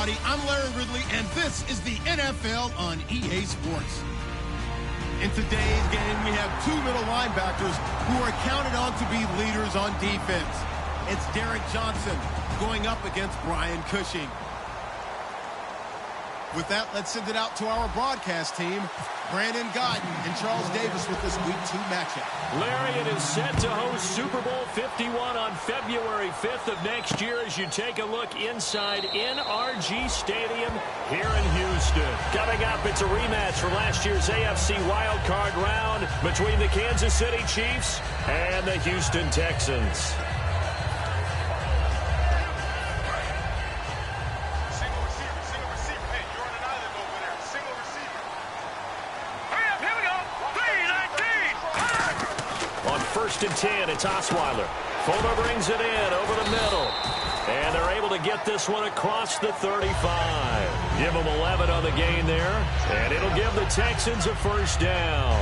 everybody. I'm Larry Ridley, and this is the NFL on EA Sports. In today's game, we have two middle linebackers who are counted on to be leaders on defense. It's Derek Johnson going up against Brian Cushing. With that, let's send it out to our broadcast team. Brandon Godden and Charles Davis with this Week 2 matchup. Larry, it is set to host Super Bowl 51 on February 5th of next year as you take a look inside NRG Stadium here in Houston. Coming up, it's a rematch from last year's AFC wildcard round between the Kansas City Chiefs and the Houston Texans. First and 10, it's Osweiler. Fuller brings it in over the middle. And they're able to get this one across the 35. Give them 11 on the gain there. And it'll give the Texans a first down.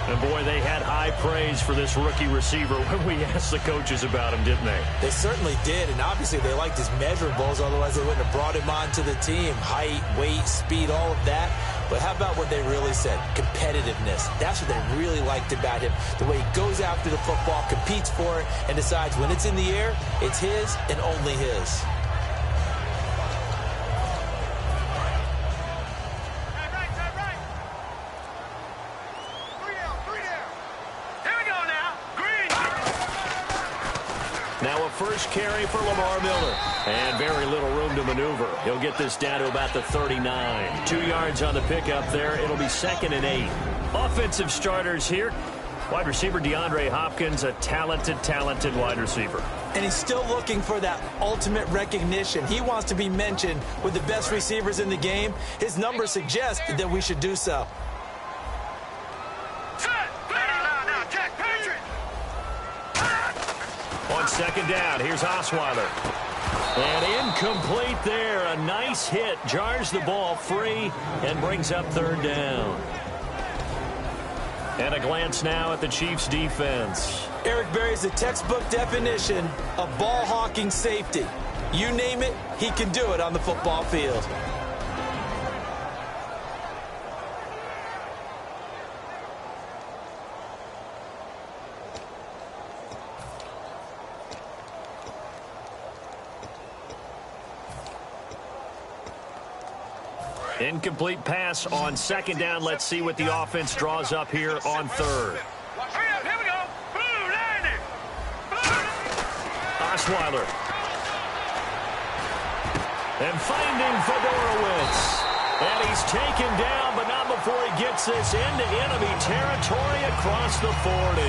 And, boy, they had high praise for this rookie receiver when we asked the coaches about him, didn't they? They certainly did, and obviously they liked his measurables, otherwise they wouldn't have brought him onto the team. Height, weight, speed, all of that. But how about what they really said? Competitiveness. That's what they really liked about him. The way he goes after the football, competes for it, and decides when it's in the air, it's his and only his. Now a first carry for Lamar Miller. And very little room to maneuver. He'll get this down to about the 39. 2 yards on the pickup there. It'll be 2nd and 8. Offensive starters here. Wide receiver DeAndre Hopkins, a talented wide receiver. And he's still looking for that ultimate recognition. He wants to be mentioned with the best receivers in the game. His numbers suggest that we should do so. On 2nd down, here's Osweiler. And incomplete there. A nice hit. Jars the ball free and brings up 3rd down. And a glance now at the Chiefs' defense. Eric Berry's the textbook definition of ball-hawking safety. You name it, he can do it on the football field. Incomplete pass on 2nd down. Let's see what the offense draws up here on 3rd. Here we go. Osweiler. And finding Fedorowicz. And he's taken down, but not before he gets this into enemy territory across the 40.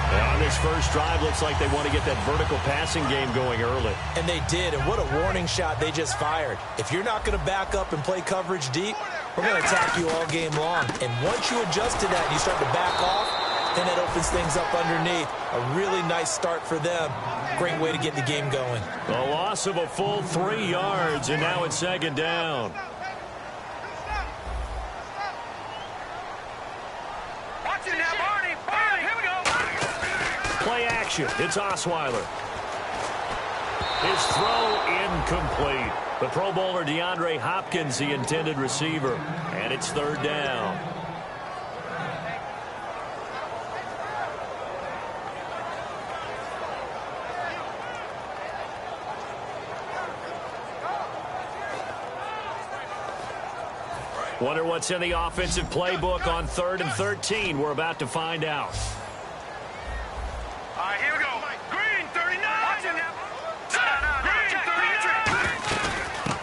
And on this first drive, looks like they want to get that vertical passing game going early. And they did, and what a warning shot they just fired. If you're not going to back up and play coverage deep, we're going to attack you all game long. And once you adjust to that and you start to back off, then that opens things up underneath. A really nice start for them. Great way to get the game going. A loss of a full 3 yards, and now it's 2nd down. Play action. It's Osweiler. His throw incomplete. The Pro Bowler DeAndre Hopkins, the intended receiver. And it's 3rd down. Wonder what's in the offensive playbook on 3rd and 13. We're about to find out. All right, here we go. Green, 39.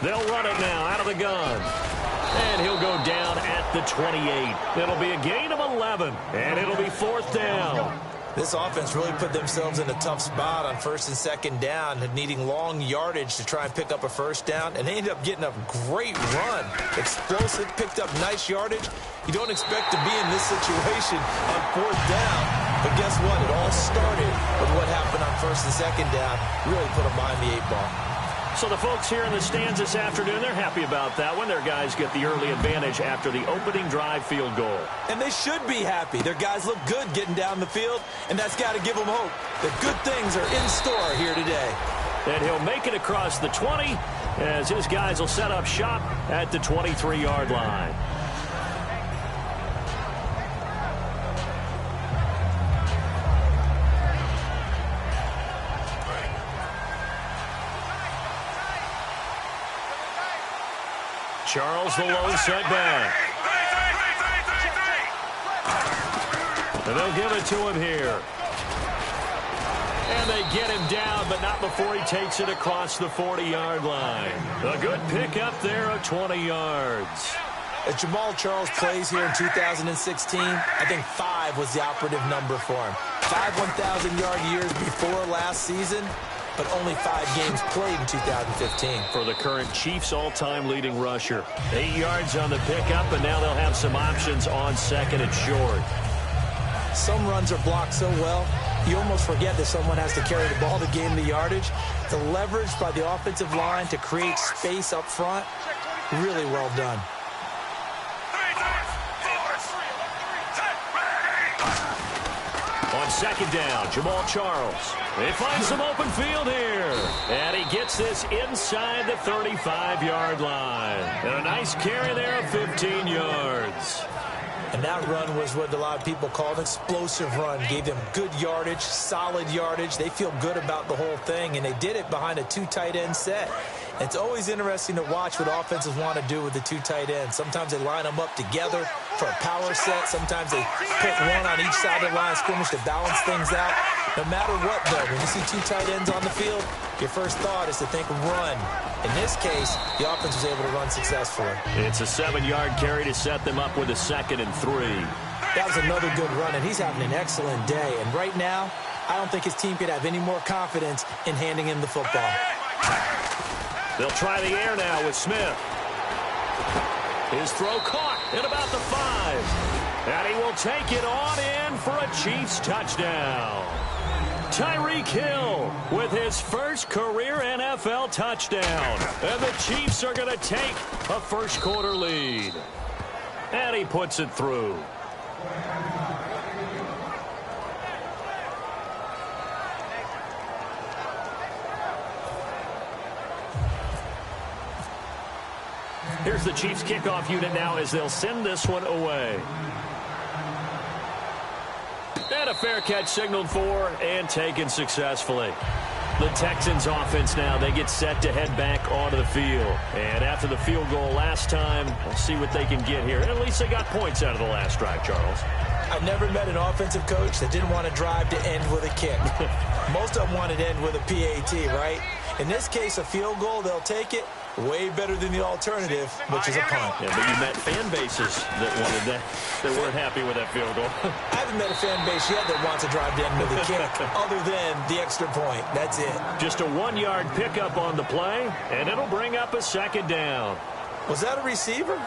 They'll run it now out of the gun. And he'll go down at the 28. It'll be a gain of 11. And it'll be 4th down. This offense really put themselves in a tough spot on 1st and 2nd down, needing long yardage to try and pick up a first down, and they ended up getting a great run. Explosive, picked up nice yardage. You don't expect to be in this situation on 4th down, but guess what? It all started with what happened on 1st and 2nd down. Really put them behind the 8 ball. So the folks here in the stands this afternoon, they're happy about that one. Their guys get the early advantage after the opening drive field goal. And they should be happy. Their guys look good getting down the field, and that's got to give them hope that good things are in store here today. And he'll make it across the 20 as his guys will set up shop at the 23-yard line. Charles the lone setback. And they'll give it to him here. And they get him down, but not before he takes it across the 40-yard line. A good pickup there of 20 yards. As Jamal Charles plays here in 2016, I think 5 was the operative number for him. 5 1,000-yard years before last season, but only 5 games played in 2015. For the current Chiefs all-time leading rusher. 8 yards on the pickup, and now they'll have some options on second and short. Some runs are blocked so well, you almost forget that someone has to carry the ball to gain the yardage. The leverage by the offensive line to create space up front, really well done. On second down, Jamal Charles. He finds some open field here. And he gets this inside the 35-yard line. And a nice carry there of 15 yards. And that run was what a lot of people call an explosive run. Gave them good yardage, solid yardage. They feel good about the whole thing, and they did it behind a 2 tight end set. It's always interesting to watch what offenses want to do with the 2 tight ends. Sometimes they line them up together for a power set. Sometimes they put one on each side of the line of scrimmage to balance things out. No matter what, though, when you see 2 tight ends on the field, your first thought is to think run. In this case, the offense was able to run successfully. It's a 7-yard carry to set them up with a 2nd and 3. That was another good run, and he's having an excellent day. And right now, I don't think his team could have any more confidence in handing him the football. They'll try the air now with Smith. His throw caught at about the 5. And he will take it on in for a Chiefs touchdown. Tyreek Hill with his first career NFL touchdown. And the Chiefs are going to take a first-quarter lead. And he puts it through. Here's the Chiefs kickoff unit now as they'll send this one away. And a fair catch signaled for and taken successfully. The Texans offense now, they get set to head back onto the field. And after the field goal last time, we'll see what they can get here. At least they got points out of the last drive, Charles. I've never met an offensive coach that didn't want to drive to end with a kick. Most of them want to end with a PAT, right? In this case, a field goal, they'll take it. Way better than the alternative, which is a punt. Yeah, but you met fan bases that wanted that, that weren't happy with that field goal. I haven't met a fan base yet that wants to drive to end with a kick, other than the extra point. That's it. Just a 1-yard pickup on the play, and it'll bring up a 2nd down. Was that a receiver?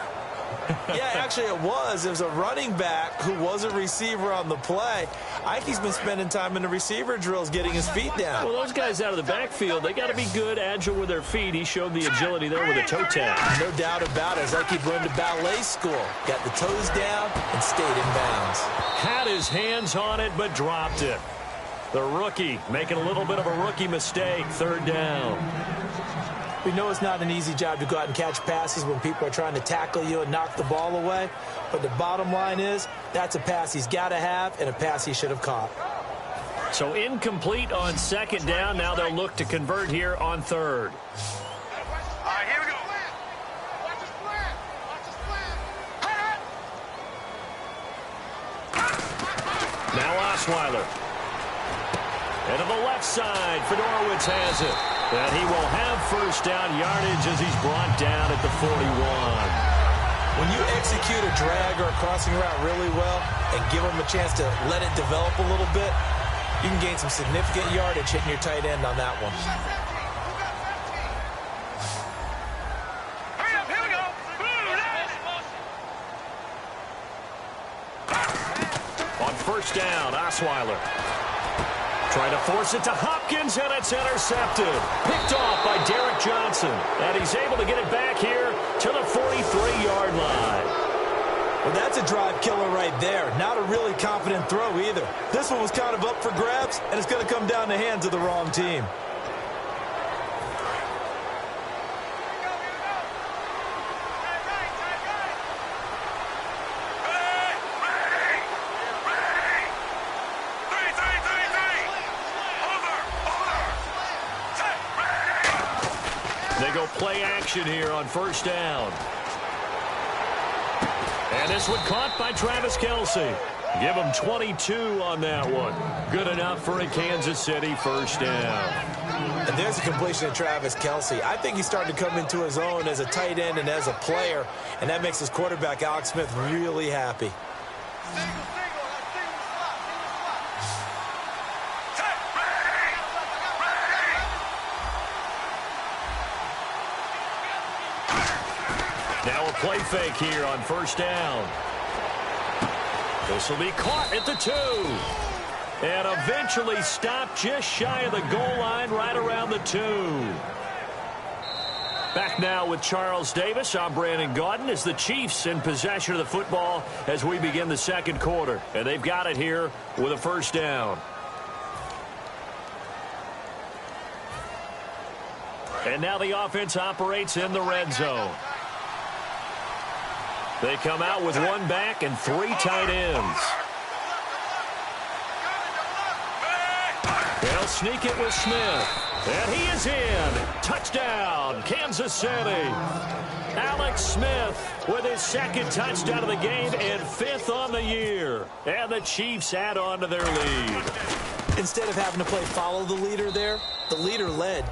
Yeah, actually it was. It was a running back who was a receiver on the play. Ike's been spending time in the receiver drills getting his feet down. Well, those guys out of the backfield, they got to be good, agile with their feet. He showed the agility there with a toe tap. No doubt about it. As Ike learned to ballet school. Got the toes down and stayed in bounds. Had his hands on it, but dropped it. The rookie making a little bit of a rookie mistake. 3rd down. We know it's not an easy job to go out and catch passes when people are trying to tackle you and knock the ball away. But the bottom line is, that's a pass he's got to have and a pass he should have caught. So incomplete on 2nd down. Now they'll look to convert here on 3rd. All right, here we go. Watch this plan. Watch this plan. Now Osweiler. And to the left side, Fedorowicz has it. And he will have first down yardage as he's brought down at the 41. When you execute a drag or a crossing route really well and give them a chance to let it develop a little bit, you can gain some significant yardage hitting your tight end on that one. Hurry up, here we go. On first down, Osweiler. Trying to force it to Hopkins, and it's intercepted. Picked off by Derek Johnson. And he's able to get it back here to the 43-yard line. Well, that's a drive killer right there. Not a really confident throw either. This one was kind of up for grabs, and it's going to come down the hands of the wrong team. They go play action here on first down. And this one caught by Travis Kelce. Give him 22 on that one. Good enough for a Kansas City first down. And there's a completion to Travis Kelce. I think he's starting to come into his own as a tight end and as a player, and that makes his quarterback, Alex Smith, really happy. Now a play fake here on first down. This will be caught at the 2. And eventually stopped just shy of the goal line right around the 2. Back now with Charles Davis. I'm Brandon Gaudin as the Chiefs in possession of the football as we begin the second quarter. And they've got it here with a first down. And now the offense operates in the red zone. They come out with one back and 3 tight ends. They'll sneak it with Smith. And he is in. Touchdown, Kansas City. Alex Smith with his second touchdown of the game and 5th on the year. And the Chiefs add on to their lead. Instead of having to play follow the leader there, the leader led.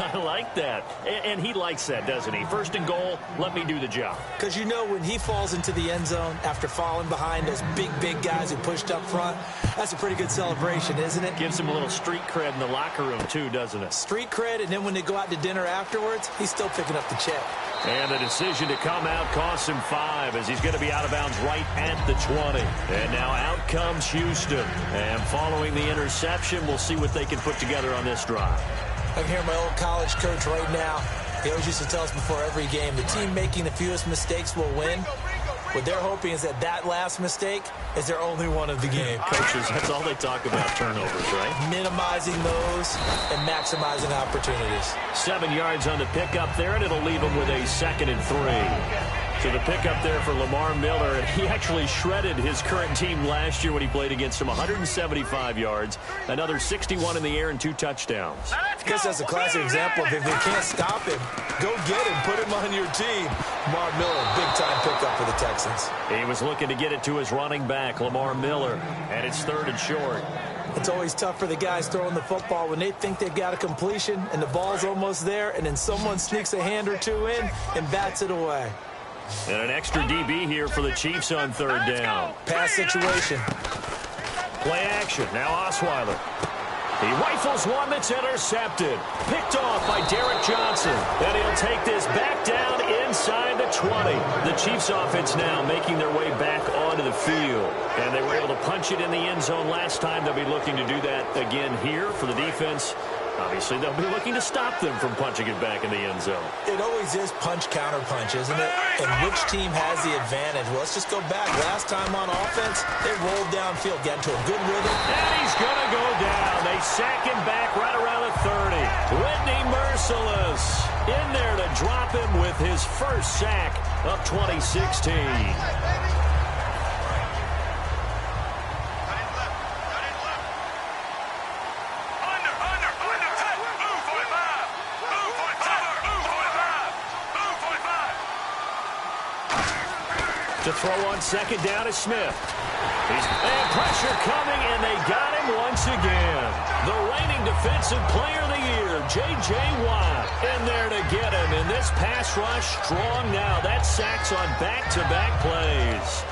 I like that. And he likes that, doesn't he? First and goal, let me do the job. Because you know when he falls into the end zone after falling behind those big guys who pushed up front, that's a pretty good celebration, isn't it? Gives him a little street cred in the locker room, too, doesn't it? Street cred, and then when they go out to dinner afterwards, he's still picking up the check. And the decision to come out costs him 5 as he's going to be out of bounds right at the 20. And now out comes Houston. And following the interception, we'll see what they can put together on this drive. I can hear my old college coach right now. He always used to tell us before every game, the team making the fewest mistakes will win. What they're hoping is that last mistake is their only one of the game. Coaches, that's all they talk about, turnovers, right? Minimizing those and maximizing opportunities. 7 yards on the pickup there, and it'll leave them with a 2nd and 3. So the pickup there for Lamar Miller. He actually shredded his current team last year when he played against them. 175 yards, another 61 in the air, and 2 touchdowns. I guess that's a classic example of if they can't stop him, go get him, put him on your team. Lamar Miller, big-time pickup for the Texans. He was looking to get it to his running back, Lamar Miller, and it's 3rd and short. It's always tough for the guys throwing the football when they think they've got a completion and the ball's almost there, and then someone sneaks a hand or 2 in and bats it away. And an extra DB here for the Chiefs on 3rd down. Pass situation. Play action. Now Osweiler. He rifles one that's intercepted. Picked off by Derek Johnson. And he'll take this back down inside the 20. The Chiefs offense now making their way back onto the field. And they were able to punch it in the end zone last time. They'll be looking to do that again here for the defense. Obviously, they'll be looking to stop them from punching it back in the end zone. It always is punch-counter-punch, isn't it? And which team has the advantage? Well, let's just go back. Last time on offense, they rolled downfield, got into a good rhythm. And he's going to go down. They sack him back right around the 30. Whitney Merciless in there to drop him with his first sack of 2016. To throw on 2nd down is Smith. And pressure coming, and they got him once again. The reigning defensive player of the year, J.J. Watt, in there to get him. And this pass rush strong now. That sacks on back-to-back plays.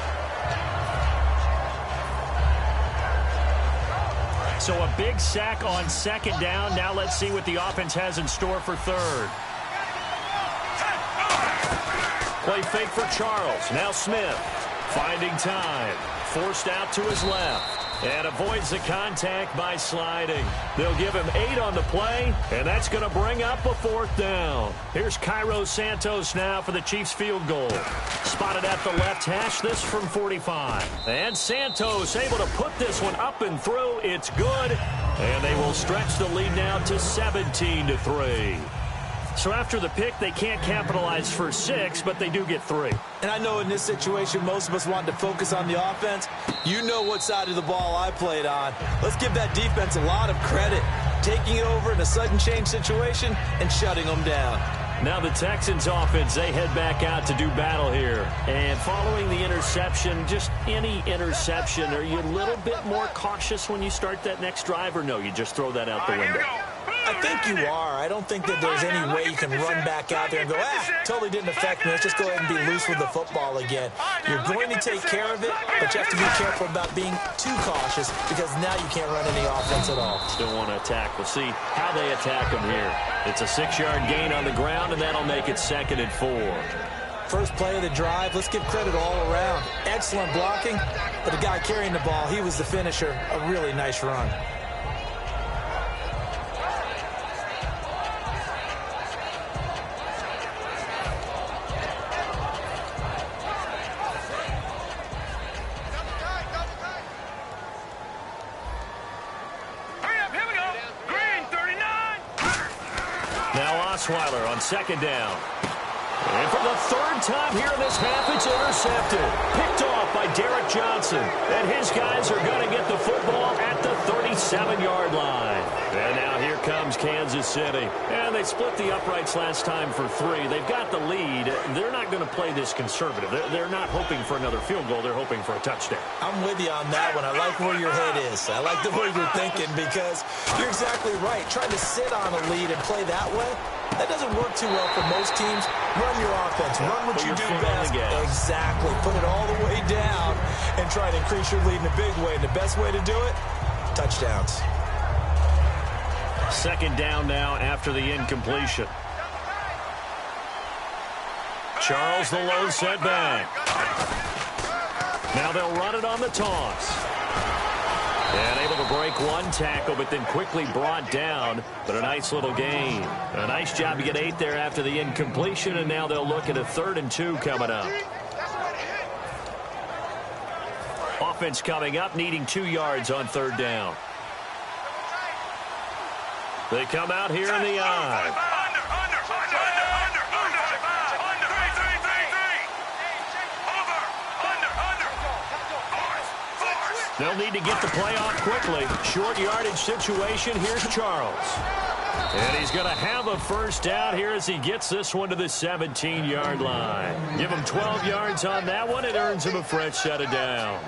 So a big sack on 2nd down. Now let's see what the offense has in store for 3rd. Play fake for Charles. Now Smith finding time. Forced out to his left. And avoids the contact by sliding. They'll give him 8 on the play. And that's going to bring up a 4th down. Here's Cairo Santos now for the Chiefs field goal. Spotted at the left hash. This from 45. And Santos able to put this one up and through. It's good. And they will stretch the lead now to 17-3. So after the pick, they can't capitalize for 6, but they do get 3. And I know in this situation, most of us want to focus on the offense. You know what side of the ball I played on. Let's give that defense a lot of credit. Taking it over in a sudden change situation and shutting them down. Now the Texans offense, they head back out to do battle here. And following the interception, just any interception, are you a little bit more cautious when you start that next drive, or no, you just throw that out the window? I think you are. I don't think that there's any way you can run back out there and go, totally didn't affect me. Let's just go ahead and be loose with the football again. You're going to take care of it, but you have to be careful about being too cautious because now you can't run any offense at all. Still want to attack. We'll see how they attack them here. It's a 6-yard gain on the ground, and that'll make it 2nd and 4. First play of the drive, let's give credit all around. Excellent blocking, but the guy carrying the ball, he was the finisher. A really nice run. Osweiler on 2nd down. And for the 3rd time here in this half, it's intercepted. Picked off by Derek Johnson. And his guys are going to get the football at the 37-yard line. And now here comes Kansas City. And they split the uprights last time for 3. They've got the lead. They're not going to play this conservative. They're not hoping for another field goal. They're hoping for a touchdown. I'm with you on that one. I like where your head is. I like the way you're thinking because you're exactly right. Trying to sit on a lead and play that way, that doesn't work too well for most teams. Run your offense. Run what you do best. Exactly. Put it all the way down and try to increase your lead in a big way. And the best way to do it, touchdowns. 2nd down now after the incompletion. Charles the low setback. Now they'll run it on the toss. And able to break one tackle, but then quickly brought down. But a nice little gain. A nice job to get 8 there after the incompletion, and now they'll look at a 3rd and 2 coming up. Offense coming up, needing 2 yards on 3rd down. They come out here in the eye. They'll need to get the play off quickly. Short yardage situation. Here's Charles. And he's going to have a 1st down here as he gets this one to the 17-yard line. Give him 12 yards on that one. It earns him a fresh set of downs.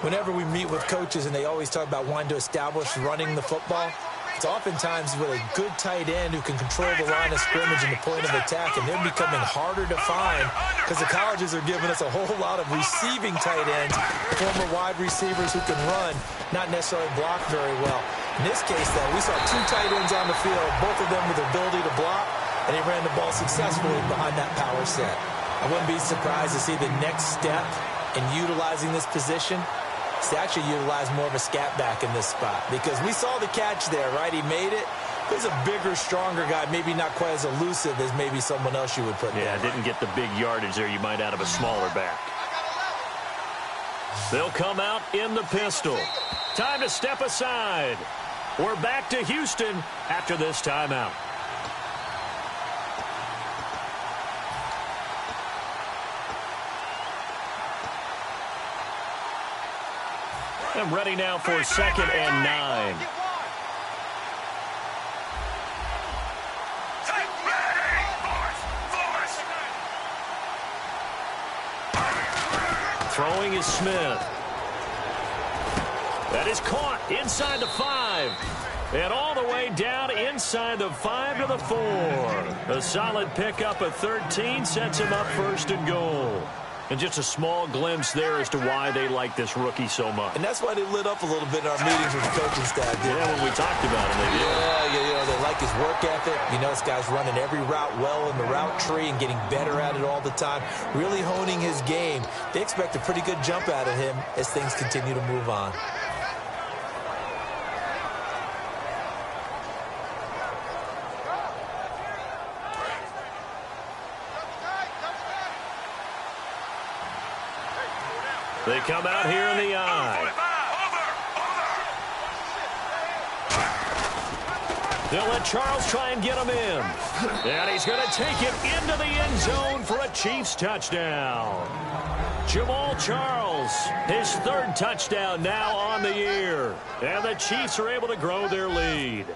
Whenever we meet with coaches and they always talk about wanting to establish running the football, it's oftentimes with a good tight end who can control the line of scrimmage and the point of attack, and they're becoming harder to find because the colleges are giving us a whole lot of receiving tight ends, former wide receivers who can run, not necessarily block very well. In this case, though, we saw 2 tight ends on the field, both of them with the ability to block, and he ran the ball successfully behind that power set. I wouldn't be surprised to see the next step in utilizing this position to actually utilize more of a scat back in this spot because we saw the catch there, right? He made it. He's a bigger, stronger guy, maybe not quite as elusive as maybe someone else you would put there. Didn't get the big yardage there you might out of a smaller back. They'll come out in the pistol. Time to step aside. We're back to Houston after this timeout. And ready now for 2nd and 9. Throwing is Smith. That is caught inside the 5. And all the way down inside the 5 to the 4. A solid pickup of 13 sets him up 1st and goal. And just a small glimpse there as to why they like this rookie so much. And that's why they lit up a little bit in our meetings with the coaching staff. Yeah, when we talked about him, they did. Yeah, they like his work ethic. You know, this guy's running every route well in the route tree and getting better at it all the time. Really honing his game. They expect a pretty good jump out of him as things continue to move on. They come out here in the eye. They'll let Charles try and get him in. And he's going to take it into the end zone for a Chiefs touchdown. Jamal Charles, his 3rd touchdown now on the year. And the Chiefs are able to grow their lead.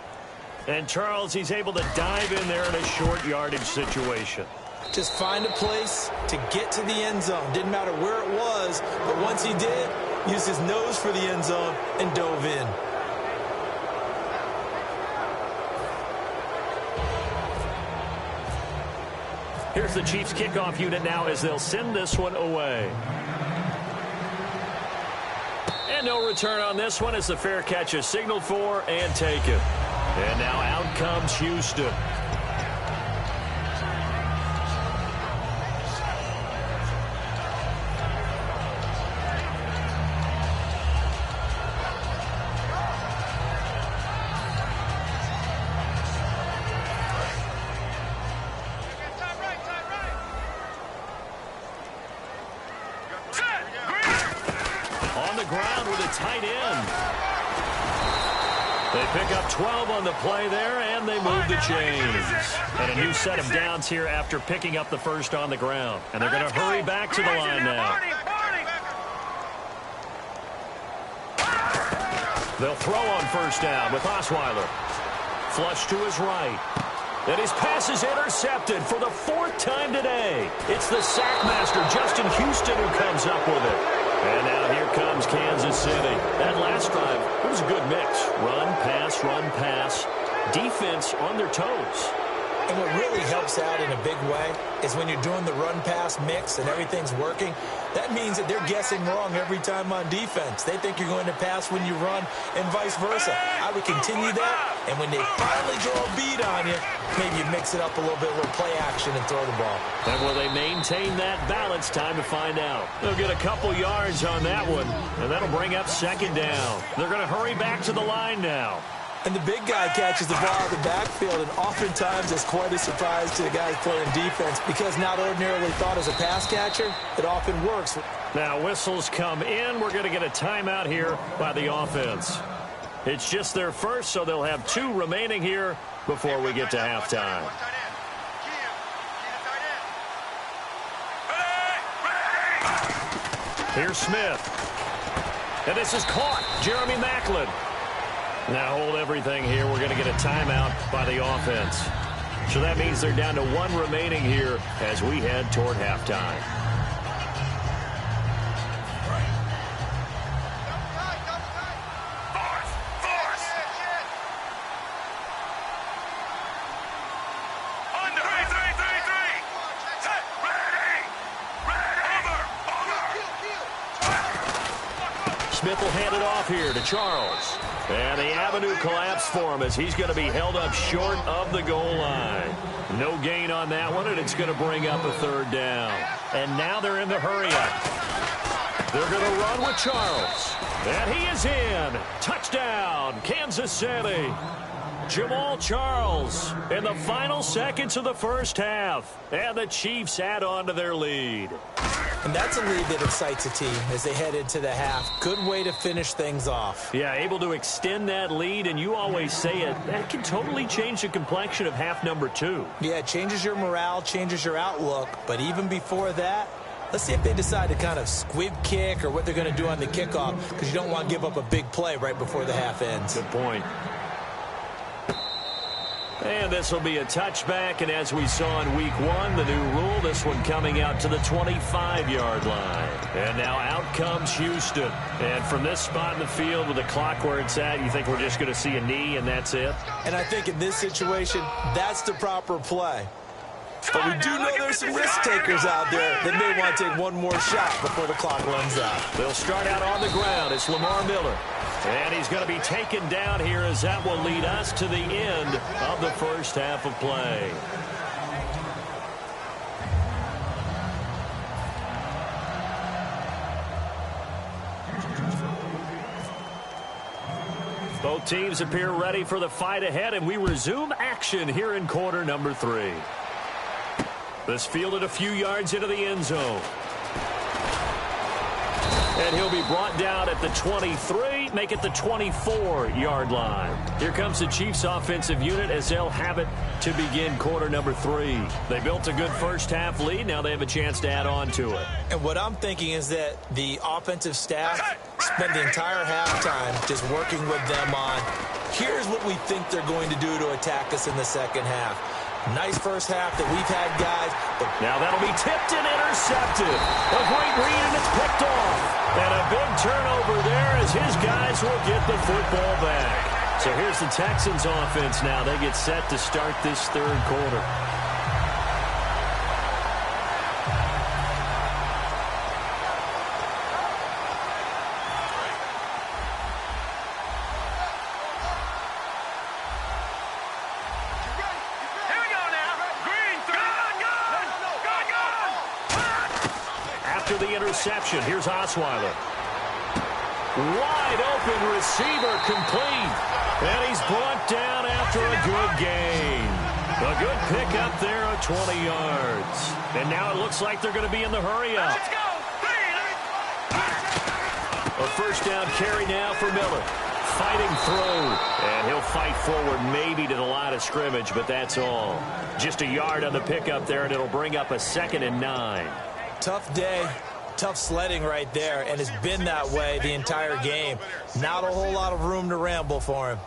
And Charles, he's able to dive in there in a short yardage situation. Just find a place to get to the end zone. Didn't matter where it was, but once he did, used his nose for the end zone and dove in. Here's the Chiefs kickoff unit now as they'll send this one away. And no return on this one as the fair catch is signaled for and taken. And now out comes Houston. Tight end. They pick up 12 on the play there, and they move the chains. And a new set of downs here after picking up the first on the ground. And they're going to hurry back to the line now. They'll throw on first down with Osweiler. Flush to his right. And his pass is intercepted for the fourth time today. It's the sackmaster, Justin Houston, who comes up with it. And now here comes Kansas City. That last drive, it was a good mix. Run, pass, defense on their toes. And what really helps out in a big way is when you're doing the run-pass mix and everything's working, that means that they're guessing wrong every time on defense. They think you're going to pass when you run and vice versa. I would continue that, and when they finally draw a beat on you, maybe you mix it up a little bit, a little play action, and throw the ball. And will they maintain that balance? Time to find out. They'll get a couple yards on that one, and that'll bring up second down. They're going to hurry back to the line now. And the big guy catches the ball in the backfield, and oftentimes it's quite a surprise to the guys playing defense because not ordinarily thought as a pass catcher, it often works. Now whistles come in. We're going to get a timeout here by the offense. It's just their first, so they'll have 2 remaining here before we get to halftime. Here's Smith. And this is caught. Jeremy Maclin. Now hold everything here. We're going to get a timeout by the offense. So that means they're down to 1 remaining here as we head toward halftime. Smith will hand it off here to Charles. And the avenue collapsed for him as he's going to be held up short of the goal line. No gain on that one, and it's going to bring up a third down. And now they're in the hurry-up. They're going to run with Charles. And he is in. Touchdown, Kansas City. Jamal Charles in the final seconds of the first half. And the Chiefs add on to their lead. And that's a lead that excites a team as they head into the half. Good way to finish things off. Yeah, able to extend that lead, and you always say it, that can totally change the complexion of half number 2. Yeah, it changes your morale, changes your outlook. But even before that, let's see if they decide to kind of squib kick or what they're going to do on the kickoff, because you don't want to give up a big play right before the half ends. Good point. And this will be a touchback, and as we saw in week 1, the new rule, this one coming out to the 25-yard line. And now out comes Houston. And from this spot in the field with the clock where it's at, you think we're just going to see a knee and that's it? And I think in this situation, that's the proper play. But we do know there's some risk takers out there that may want to take one more shot before the clock runs out. They'll start out on the ground. It's Lamar Miller. And he's going to be taken down here as that will lead us to the end of the first half of play. Both teams appear ready for the fight ahead, and we resume action here in quarter number 3. This fielded a few yards into the end zone. And he'll be brought down at the 23. complete, make it the 24-yard line. Here comes the Chiefs offensive unit as they'll have it to begin quarter number 3. They built a good first-half lead. Now they have a chance to add on to it. And what I'm thinking is that the offensive staff spent the entire halftime just working with them on, here's what we think they're going to do to attack us in the second half. Nice first half that we've had, guys. But now that'll be tipped and intercepted. A great read, and it's picked off. And a big turnover there as his guys will get the football back. So here's the Texans offense now. They get set to start this third quarter. The interception. Here's Osweiler. Wide open receiver complete. And he's brought down after a good gain. A good pickup there of 20 yards. And now it looks like they're going to be in the hurry up. A first down carry now for Miller. Fighting through. And he'll fight forward maybe to the line of scrimmage, but that's all. Just a yard on the pickup there, and it'll bring up a 2nd and 9. Tough day, tough sledding right there, and it's been that way the entire game. Not a whole lot of room to ramble for him.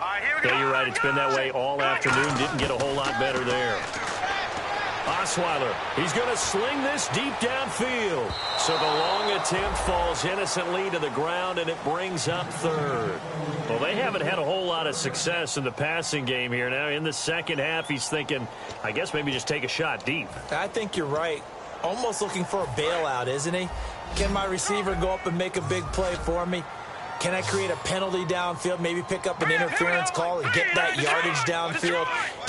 Yeah, you're right. It's been that way all afternoon. Didn't get a whole lot better there. Osweiler, he's going to sling this deep downfield. So the long attempt falls innocently to the ground, and it brings up 3rd. Well, they haven't had a whole lot of success in the passing game here. Now, in the second half, he's thinking, I guess maybe just take a shot deep. I think you're right. Almost looking for a bailout, isn't he? Can my receiver go up and make a big play for me? Can I create a penalty downfield, maybe pick up an interference call and get that yardage downfield?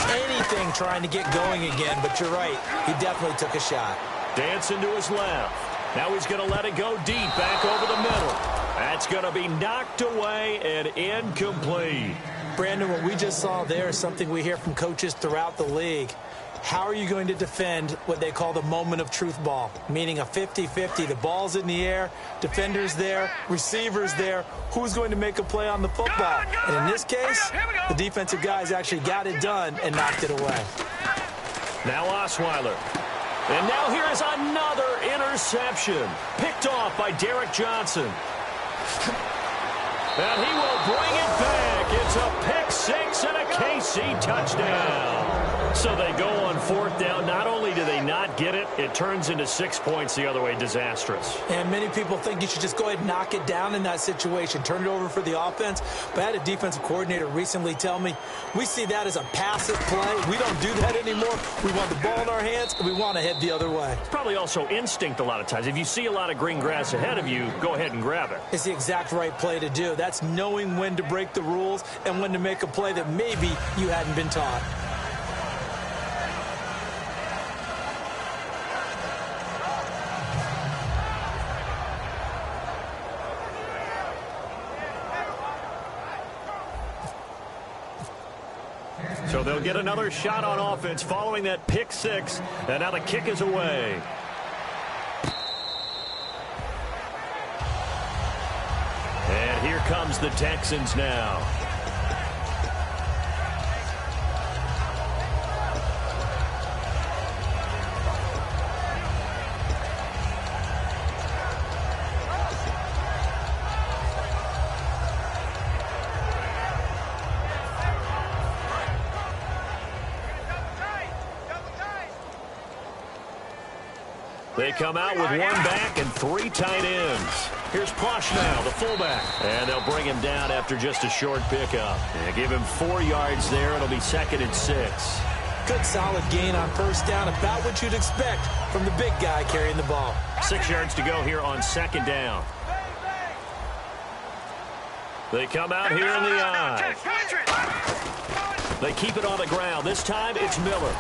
Anything trying to get going again, but you're right. He definitely took a shot. Dancing to his left. Now he's going to let it go deep, back over the middle. That's going to be knocked away and incomplete. Brandon, what we just saw there is something we hear from coaches throughout the league. How are you going to defend what they call the moment of truth ball, meaning a 50-50? The ball's in the air, defender's there, receiver's there. Who's going to make a play on the football? And in this case, the defensive guys actually got it done and knocked it away. Now Osweiler. And now here is another interception. Picked off by Derek Johnson. And he will bring it back. It's a pick 6 and a KC touchdown. So they go on 4th down. Not only do they not get it, it turns into 6 points the other way. Disastrous. And many people think you should just go ahead and knock it down in that situation. Turn it over for the offense. But I had a defensive coordinator recently tell me, we see that as a passive play. We don't do that anymore. We want the ball in our hands, and we want to head the other way. It's probably also instinct a lot of times. If you see a lot of green grass ahead of you, go ahead and grab it. It's the exact right play to do. That's knowing when to break the rules and when to make a play that maybe you hadn't been taught. So they'll get another shot on offense following that pick 6, and now the kick is away. And here comes the Texans now. They come out with 1 back and 3 tight ends. Here's Posh now, the fullback. And they'll bring him down after just a short pickup. And give him 4 yards there. It'll be 2nd and 6. Good solid gain on first down, about what you'd expect from the big guy carrying the ball. 6 yards to go here on 2nd down. They come out here in the eye. They keep it on the ground. This time it's Miller.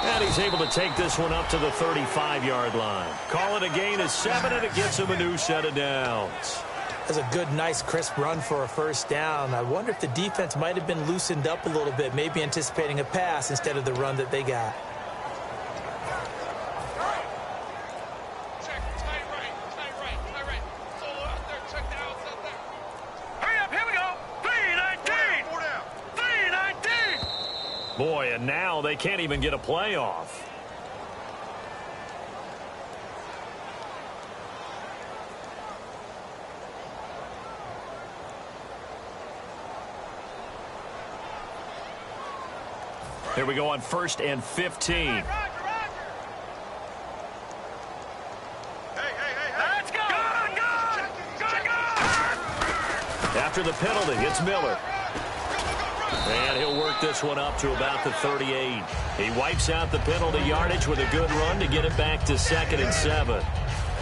And he's able to take this one up to the 35-yard line. Call it a gain of 7, and it gets him a new set of downs. That's a good, nice, crisp run for a first down. I wonder if the defense might have been loosened up a little bit, maybe anticipating a pass instead of the run that they got. Tight right. Solo out there. Check the outside there. Hurry up. Here we go. Boy, and now they can't even get a playoff. Here we go on 1st and 15. After the penalty, it's Miller. And he'll work this one up to about the 38. He wipes out the penalty yardage with a good run to get it back to 2nd and 7.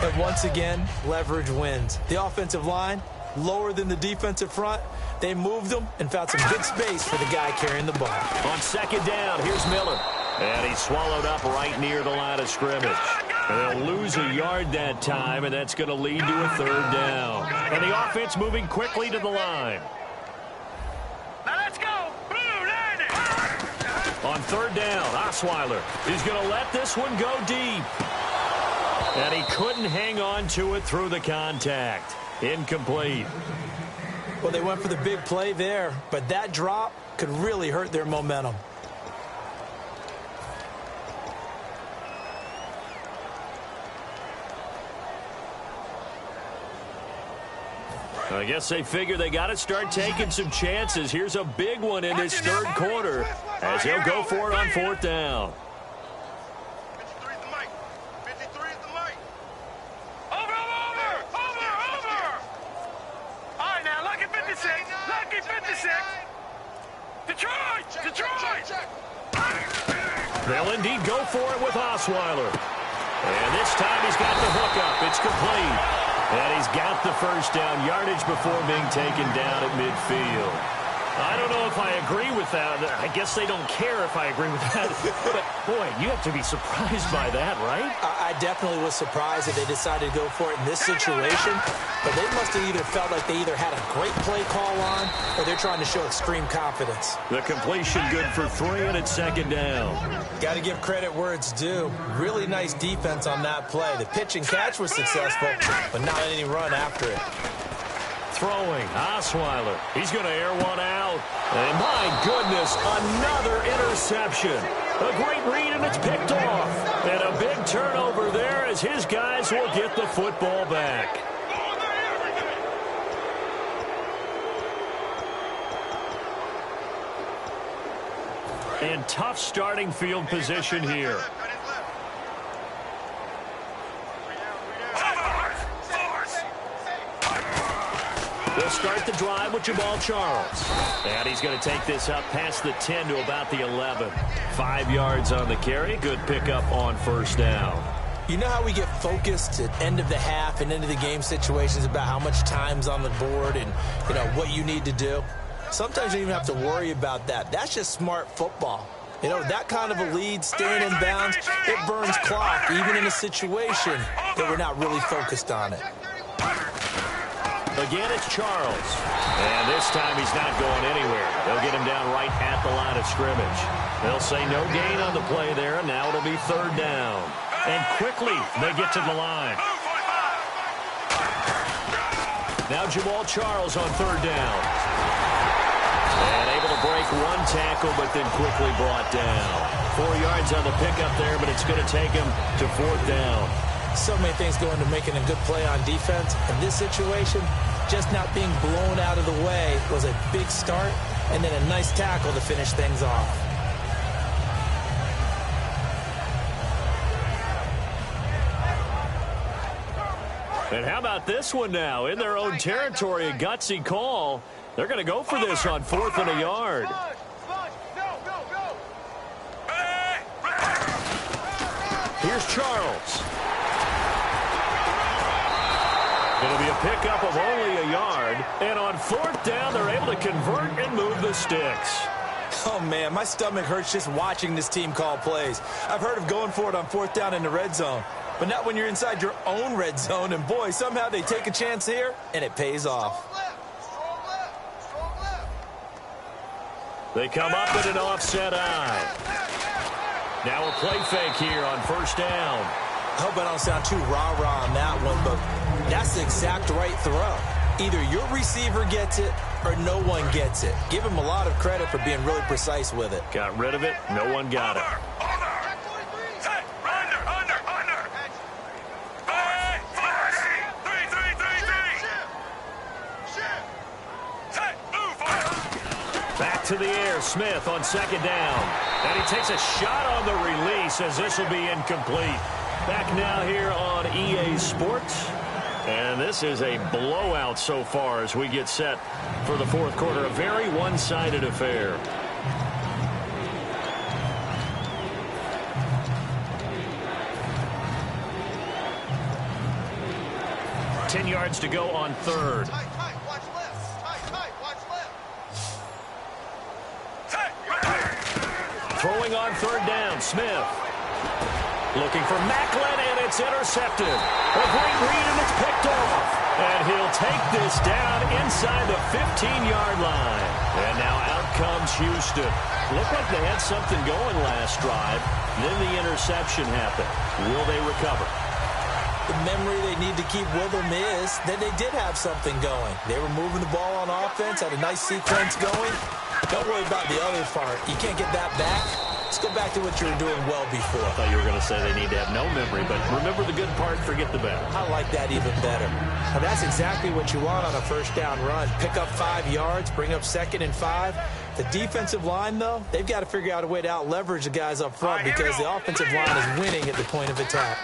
And once again, leverage wins. The offensive line, lower than the defensive front. They moved them and found some good space for the guy carrying the ball. On 2nd down, here's Miller. And he's swallowed up right near the line of scrimmage. And they'll lose a yard that time, and that's going to lead to a 3rd down. And the offense moving quickly to the line. Now let's go. Blue, land it. On 3rd down, Osweiler. He's going to let this one go deep. And he couldn't hang on to it through the contact. Incomplete. Well, they went for the big play there, but that drop could really hurt their momentum. I guess they figure they got to start taking some chances. Here's a big one in this 3rd quarter as he'll go for it on 4th down. 53 is the mic. 53 is the mic. Over. All right, now, lucky 56. Lucky 56. Detroit. They'll indeed go for it with Osweiler. And this time he's got the hookup. It's complete. And he's got the 1st down yardage before being taken down at midfield. I don't know if I agree with that. I guess they don't care if I agree with that. But, boy, you have to be surprised by that, right? I definitely was surprised that they decided to go for it in this situation. But they must have either felt like they either had a great play call on or they're trying to show extreme confidence. The completion good for 3, and it's 2nd down. Got to give credit where it's due. Really nice defense on that play. The pitch and catch was successful, but not any run after it. Throwing, Osweiler. He's going to air one out. And my goodness, another interception. A great read, and it's picked off. And a big turnover there as his guys will get the football back. And tough starting field position here. They'll start the drive with Jamal Charles. And he's going to take this up past the 10 to about the 11. 5 yards on the carry. Good pickup on 1st down. You know how we get focused at end of the half and end of the game situations about how much time's on the board and, you know, what you need to do? Sometimes you don't even have to worry about that. That's just smart football. You know, that kind of a lead, staying in bounds, it burns clock, even in a situation that we're not really focused on it. Again, it's Charles. And this time he's not going anywhere. They'll get him down right at the line of scrimmage. They'll say no gain on the play there, and now it'll be 3rd down. And quickly, they get to the line. Now Jamal Charles on 3rd down. And able to break one tackle, but then quickly brought down. 4 yards on the pickup there, but it's going to take him to 4th down. So many things go into making a good play on defense. In this situation, just not being blown out of the way was a big start, and then a nice tackle to finish things off. And how about this one now? In their own territory, a gutsy call. They're going to go for this on 4th and a yard. Here's Charles. It'll be a pickup of only a yard. And on 4th down, they're able to convert and move the sticks. Oh, man, my stomach hurts just watching this team call plays. I've heard of going for it on 4th down in the red zone, but not when you're inside your own red zone. And, boy, somehow they take a chance here, and it pays off. They come up in an offset eye. Now a play fake here on 1st down. I hope I don't sound too rah-rah on that one, but that's the exact right throw. Either your receiver gets it or no one gets it. Give him a lot of credit for being really precise with it. Got rid of it. No one got it. Back to the air. Smith on second down. And he takes a shot on the release as this will be incomplete. Back now here on EA Sports. And this is a blowout so far as we get set for the fourth quarter. A very one-sided affair. Ten yards to go on third. Tight, watch left. Tight, watch left. Throwing on third down, Smith. Looking for Macklin, and it's intercepted. A great read, and it's picked off. And he'll take this down inside the 15-yard line. And now out comes Houston. Looked like they had something going last drive. Then the interception happened. Will they recover? The memory they need to keep with them is that they did have something going. They were moving the ball on offense, had a nice sequence going. Don't worry about the other part. You can't get that back. Let's go back to what you were doing well before. I thought you were going to say they need to have no memory, but remember the good part, forget the bad. I like that even better. Now, that's exactly what you want on a first down run. Pick up 5 yards, bring up 2nd and 5. The defensive line, though, they've got to figure out a way to out-leverage the guys up front because the offensive line is winning at the point of attack.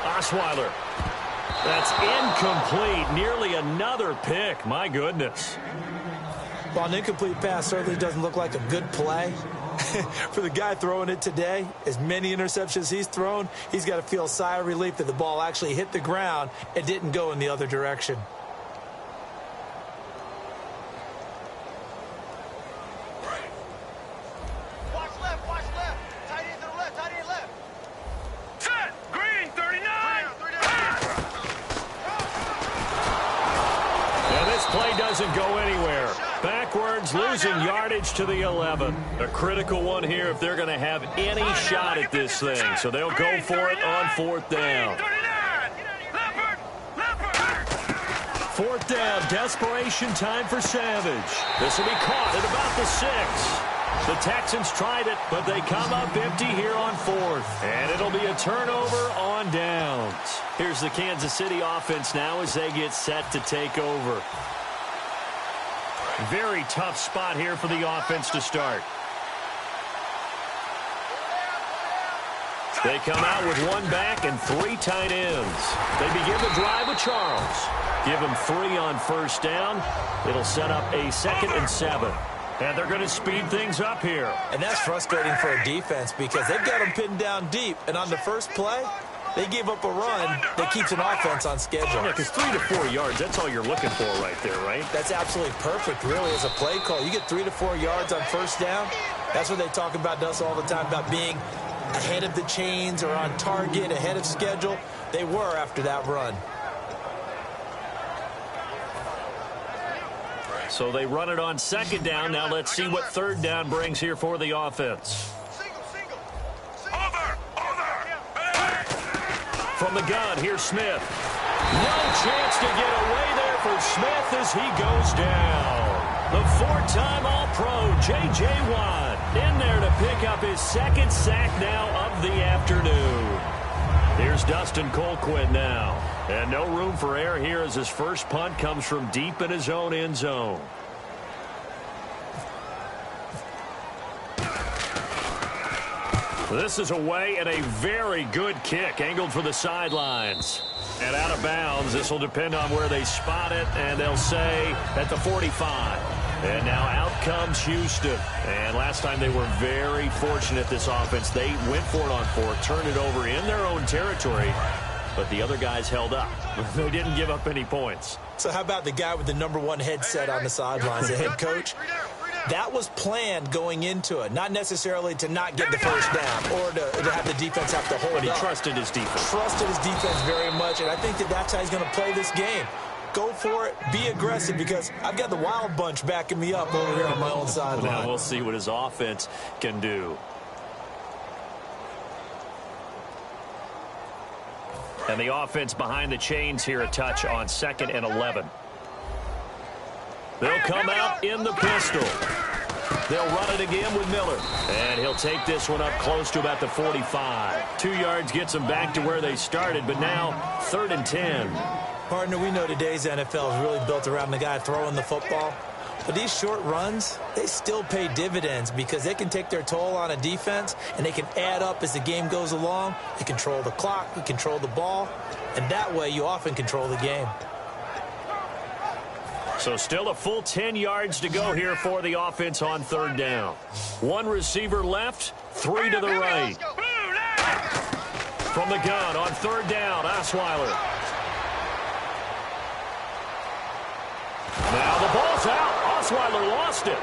Osweiler. That's incomplete. Nearly another pick. My goodness. While an incomplete pass certainly doesn't look like a good play, for the guy throwing it today, as many interceptions he's thrown, he's got to feel a sigh of relief that the ball actually hit the ground and didn't go in the other direction. Watch left. Tight end to the left. Set. Green, 39. And this play doesn't go anywhere. Backwards, losing yardage to the 11. A critical one here if they're going to have any shot at this thing. So they'll go for it on fourth down. Fourth down, desperation time for Savage. This will be caught at about the 6. The Texans tried it, but they come up empty here on fourth. And it'll be a turnover on downs. Here's the Kansas City offense now as they get set to take over. Very tough spot here for the offense to start. They come out with 1 back and 3 tight ends. They begin the drive with Charles. Give him 3 on first down. It'll set up a 2nd and 7. And they're going to speed things up here. And that's frustrating for a defense because they've got them pinned down deep. And on the first play, they gave up a run that keeps an offense on schedule. Yeah, because 3 to 4 yards, that's all you're looking for right there, right? That's absolutely perfect, really, as a play call. You get 3 to 4 yards on first down. That's what they talk about to us all the time, about being ahead of the chains or on target, ahead of schedule. They were after that run. So they run it on second down. Now let's see what third down brings here for the offense. From the gun, here's Smith. No chance to get away there for Smith as he goes down. The 4-time All-Pro, J.J. Watt, in there to pick up his 2nd sack now of the afternoon. Here's Dustin Colquitt now. And no room for error here as his first punt comes from deep in his own end zone. This is away and a very good kick angled for the sidelines. And out of bounds, this will depend on where they spot it, and they'll say at the 45. And now out comes Houston. And last time they were very fortunate, this offense. They went for it on 4, turned it over in their own territory, but the other guys held up. They didn't give up any points. So how about the guy with the #1 headset on the sidelines, the head coach? That was planned going into it, not necessarily to not get the first down or to have the defense have to hold But he up. trusted his defense. Trusted his defense very much, and I think that's how he's going to play this game. Go for it, be aggressive, because I've got the wild bunch backing me up over here on my own sideline. Now we'll see what his offense can do. And the offense behind the chains here, a touch on 2nd and 11. They'll come out in the pistol. They'll run it again with Miller. And he'll take this one up close to about the 45. 2 yards gets them back to where they started, but now 3rd and 10. Partner, we know today's NFL is really built around the guy throwing the football. But these short runs, they still pay dividends because they can take their toll on a defense and they can add up as the game goes along. They control the clock, they control the ball, and that way you often control the game. So still a full 10 yards to go here for the offense on 3rd down. 1 receiver left, 3 to the right. From the gun on 3rd down, Osweiler. Now the ball's out. Osweiler lost it.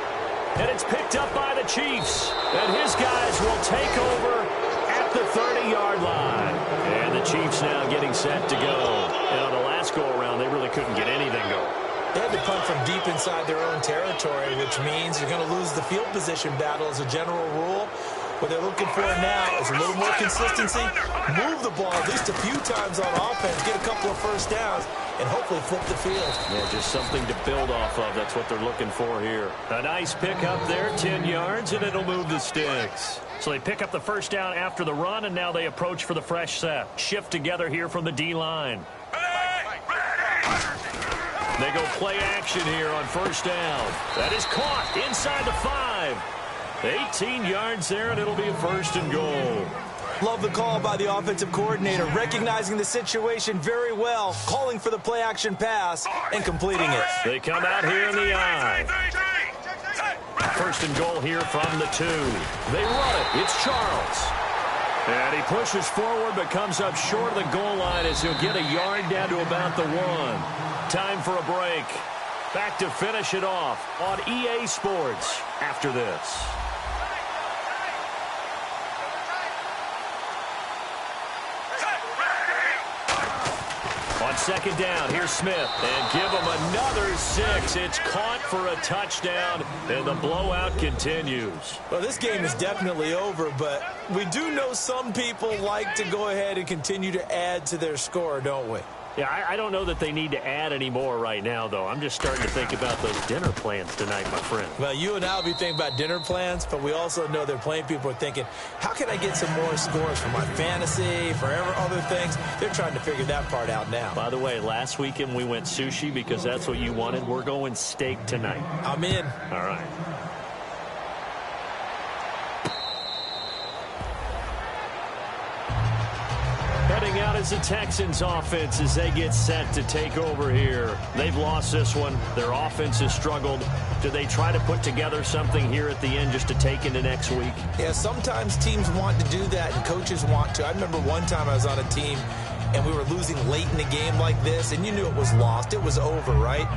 And it's picked up by the Chiefs. And his guys will take over at the 30-yard line. And the Chiefs now getting set to go. And on the last go-around, they really couldn't get anything going. They had to punt from deep inside their own territory, which means you're going to lose the field position battle as a general rule. What they're looking for now is a little more consistency, move the ball at least a few times on offense, get a couple of first downs, and hopefully flip the field. Yeah, just something to build off of. That's what they're looking for here. A nice pick up there, 10 yards, and it'll move the sticks. So they pick up the first down after the run, and now they approach for the fresh set. Shift together here from the D-line. They go play action here on 1st down. That is caught inside the 5. 18 yards there, and it'll be a 1st and goal. Love the call by the offensive coordinator, recognizing the situation very well, calling for the play-action pass, and completing it. They come out here in the I. 1st and goal here from the 2. They run it. It's Charles. And he pushes forward but comes up short of the goal line as he'll get a yard down to about the 1. Time for a break. Back to finish it off on EA Sports after this. On 2nd down, here's Smith, and give him another 6. It's caught for a touchdown, and the blowout continues. Well, this game is definitely over, but we do know some people like to go ahead and continue to add to their score, don't we? Yeah, I don't know that they need to add any more right now, though. I'm just starting to think about those dinner plans tonight, my friend. Well, you and I will be thinking about dinner plans, but we also know they're playing people are thinking, how can I get some more scores for my fantasy, for other things? They're trying to figure that part out now. By the way, last weekend we went sushi because that's what you wanted. We're going steak tonight. I'm in. All right. Heading out is the Texans offense as they get set to take over here. They've lost this one. Their offense has struggled. Do they try to put together something here at the end just to take into next week? Yeah, sometimes teams want to do that and coaches want to. I remember one time I was on a team and we were losing late in the game like this, and you knew it was lost. It was over, right?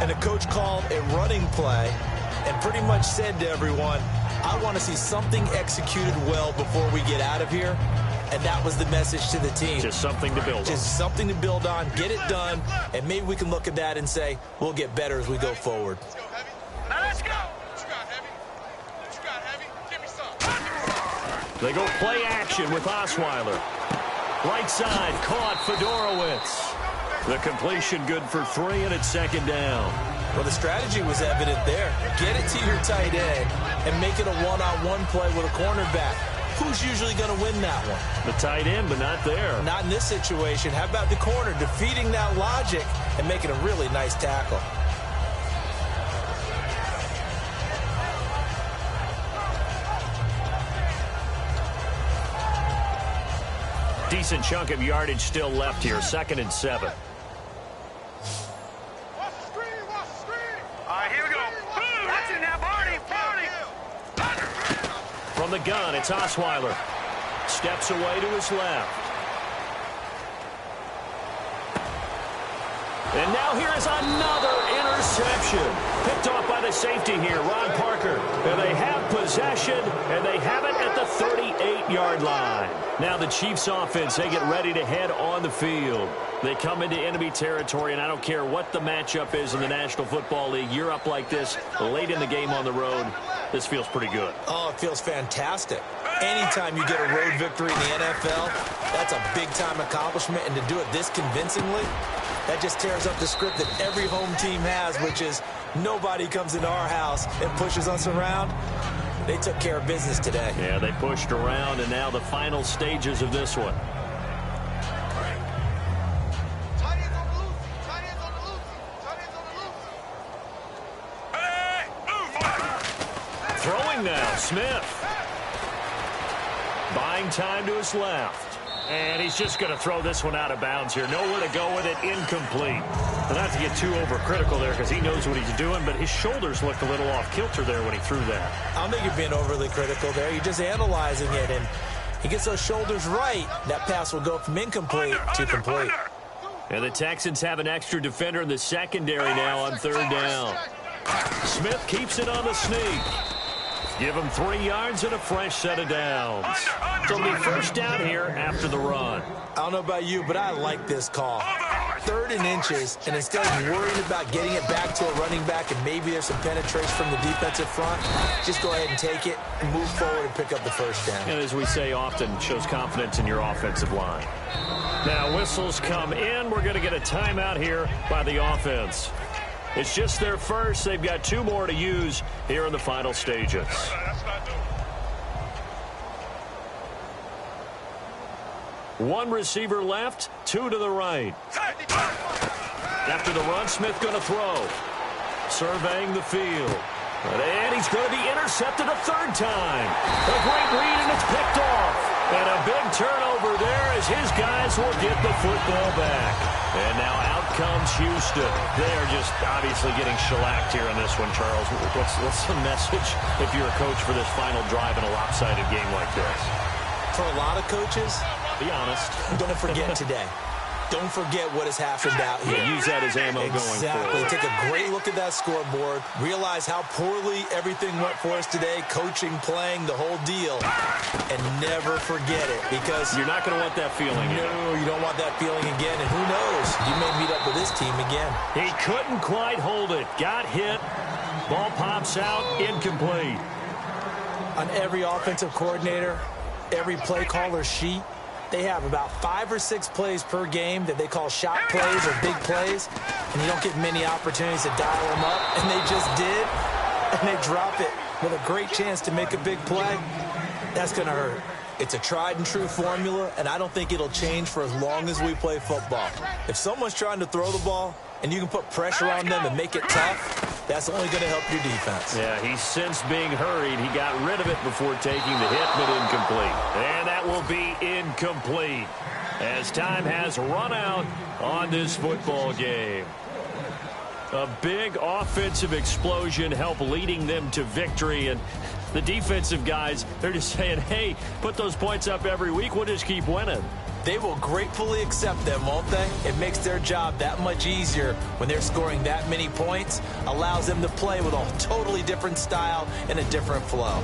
And the coach called a running play and pretty much said to everyone, I want to see something executed well before we get out of here. And that was the message to the team. Just something to build on. Just something to build on, get it done, and maybe we can look at that and say, we'll get better as we go forward. Now let's go. What you got, Heavy? What you got, Heavy? Give me some. They go play action with Osweiler. Right side, caught Fedorowicz. The completion good for 3, and it's 2nd down. Well, the strategy was evident there. Get it to your tight end and make it a one-on-one play with a cornerback. Who's usually going to win that one? The tight end, but not there. Not in this situation. How about the corner defeating that logic and making a really nice tackle? Decent chunk of yardage still left here. 2nd and 7. Watch the screen, watch the screen. All right, here we go. That's it now, Barney. From the gun, it's Osweiler. Steps away to his left. And now here is another interception. Picked off by the safety here, Ron Parker. And they have possession, and they have it at the 38-yard line. Now the Chiefs offense, they get ready to head on the field. They come into enemy territory, and I don't care what the matchup is in the National Football League. You're up like this late in the game on the road. This feels pretty good. Oh, it feels fantastic. Anytime you get a road victory in the NFL, that's a big-time accomplishment, and to do it this convincingly, That just tears up the script that every home team has, which is nobody comes into our house and pushes us around. They took care of business today. Yeah, they pushed around, and now the final stages of this one. Throwing now, Smith. Buying time to his left. And he's just going to throw this one out of bounds here. Nowhere to go with it. Incomplete. But not to get too overcritical there because he knows what he's doing, but his shoulders looked a little off kilter there when he threw that. I don't think you're being overly critical there. You're just analyzing it, and he gets those shoulders right. That pass will go from incomplete to complete. And the Texans have an extra defender in the secondary now on third down. Smith keeps it on the sneak. Give him 3 yards and a fresh set of downs. So it'll be first down here after the run. I don't know about you, but I like this call. 3rd and inches, and instead of worrying about getting it back to a running back and maybe there's some penetration from the defensive front, just go ahead and take it and move forward and pick up the first down. And as we say often, shows confidence in your offensive line. Now whistles come in. We're going to get a timeout here by the offense. It's just their first. They've got 2 more to use here in the final stages. One receiver left, 2 to the right. After the run, Smith going to throw. Surveying the field. And he's going to be intercepted a 3rd time. A great read, and it's picked off. And a big turnover there as his guys will get the football back. And now out comes Houston. They are just obviously getting shellacked here in this one, Charles. What's the message if you're a coach for this final drive in a lopsided game like this? For a lot of coaches, be honest. Don't forget today. Don't forget what has happened out here. Use that as ammo going forward. Take a great look at that scoreboard. Realize how poorly everything went for us today. Coaching, playing, the whole deal. And never forget it because you're not going to want that feeling. No, you don't want that feeling again. And who knows? You may meet up with this team again. He couldn't quite hold it. Got hit. Ball pops out. Incomplete. On every offensive coordinator, every play caller sheet, they have about 5 or 6 plays per game that they call shot plays or big plays, and you don't get many opportunities to dial them up, and they just did, and they drop it with a great chance to make a big play. That's going to hurt. It's a tried-and-true formula, and I don't think it'll change for as long as we play football. If someone's trying to throw the ball and you can put pressure on them and make it tough, that's only going to help your defense. Yeah, he's since being hurried. He got rid of it before taking the hit, but incomplete. And that will be incomplete as time has run out on this football game. A big offensive explosion helped leading them to victory, and the defensive guys, they're just saying, hey, put those points up every week. We'll just keep winning. They will gratefully accept them, won't they? It makes their job that much easier when they're scoring that many points. Allows them to play with a totally different style and a different flow.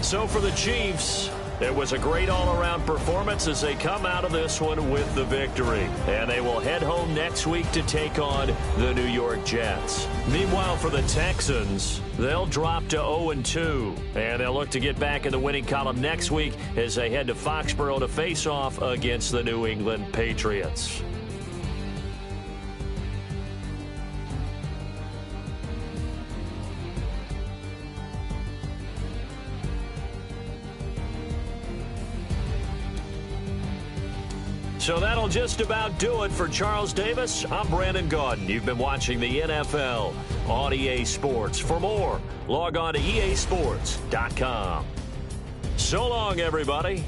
So for the Chiefs, it was a great all-around performance as they come out of this one with the victory. And they will head home next week to take on the New York Jets. Meanwhile, for the Texans, they'll drop to 0-2. And they'll look to get back in the winning column next week as they head to Foxborough to face off against the New England Patriots. So that'll just about do it for Charles Davis. I'm Brandon Gaudin. You've been watching the NFL on EA Sports. For more, log on to easports.com. So long, everybody.